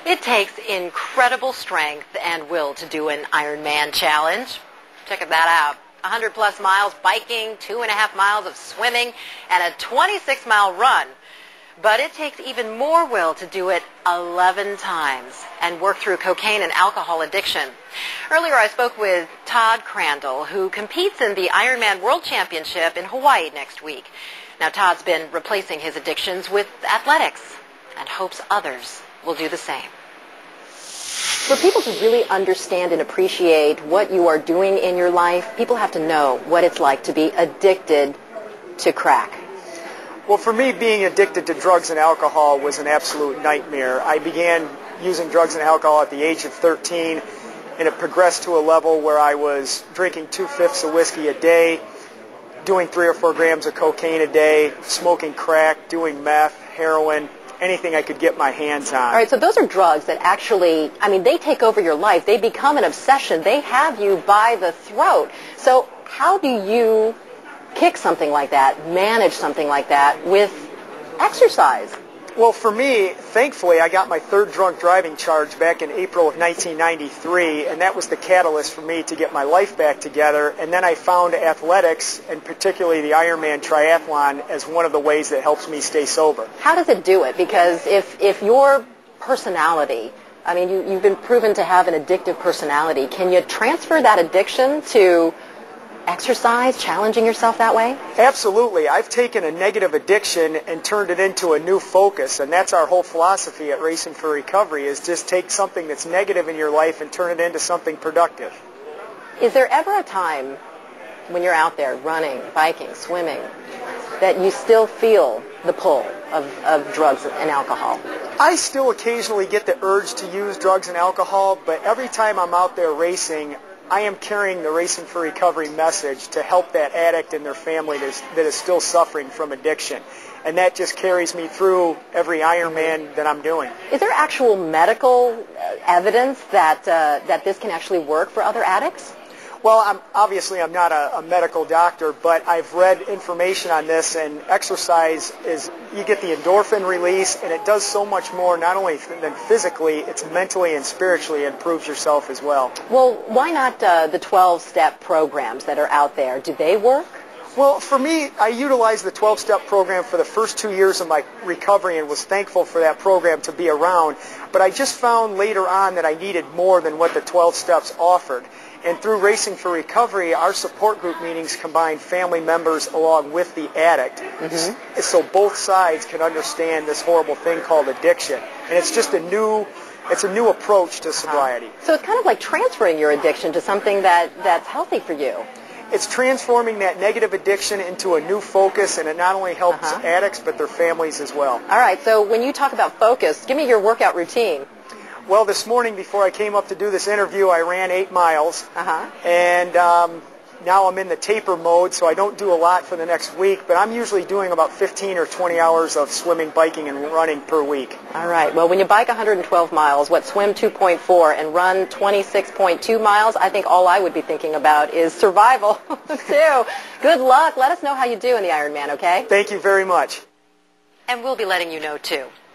It takes incredible strength and will to do an Ironman challenge. Check that out. 100-plus miles biking, 2.5 miles of swimming, and a 26-mile run. But it takes even more will to do it 11 times and work through cocaine and alcohol addiction. Earlier I spoke with Todd Crandell, who competes in the Ironman World Championship in Hawaii next week. Now, Todd's been replacing his addictions with athletics and hopes others will do the same. For people to really understand and appreciate what you are doing in your life, people have to know what it's like to be addicted to crack. Well, for me, being addicted to drugs and alcohol was an absolute nightmare. I began using drugs and alcohol at the age of 13, and it progressed to a level where I was drinking 2/5 of whiskey a day, doing 3 or 4 grams of cocaine a day, smoking crack, doing meth, heroin, anything I could get my hands on. All right, so those are drugs that actually, they take over your life. They become an obsession. They have you by the throat. So how do you kick something like that, manage something like that with exercise? Well, for me, thankfully, I got my 3rd drunk driving charge back in April of 1993, and that was the catalyst for me to get my life back together. And then I found athletics, and particularly the Ironman Triathlon, as one of the ways that helps me stay sober. How does it do it? Because if your personality, you've been proven to have an addictive personality, can you transfer that addiction to exercise, challenging yourself that way? Absolutely. I've taken a negative addiction and turned it into a new focus, and that's our whole philosophy at Racing for Recovery, is just take something that's negative in your life and turn it into something productive. Is there ever a time when you're out there running, biking, swimming, that you still feel the pull of drugs and alcohol? I still occasionally get the urge to use drugs and alcohol, but every time I'm out there racing, I am carrying the Racing for Recovery message to help that addict and their family that is still suffering from addiction. And that just carries me through every Ironman that I'm doing. Is there actual medical evidence that this can actually work for other addicts? Well, I'm not a medical doctor, but I've read information on this, and exercise is, you get the endorphin release, and it does so much more, not only than physically, it's mentally and spiritually improves yourself as well. Well, why not the 12-step programs that are out there? Do they work? Well, for me, I utilized the 12-step program for the first 2 years of my recovery and was thankful for that program to be around, but I just found later on that I needed more than what the 12 steps offered. And through Racing for Recovery, our support group meetings combine family members along with the addict, so both sides can understand this horrible thing called addiction. And it's just a new approach to sobriety. So it's kind of like transferring your addiction to something that's healthy for you. It's transforming that negative addiction into a new focus, and it not only helps addicts, but their families as well. All right, so when you talk about focus, give me your workout routine. Well, this morning before I came up to do this interview, I ran 8 miles, and now I'm in the taper mode, so I don't do a lot for the next week, but I'm usually doing about 15 or 20 hours of swimming, biking, and running per week. All right. Well, when you bike 112 miles, swim 2.4 and run 26.2 miles, I think all I would be thinking about is survival, too. Good luck. Let us know how you do in the Ironman, okay? Thank you very much. And we'll be letting you know, too.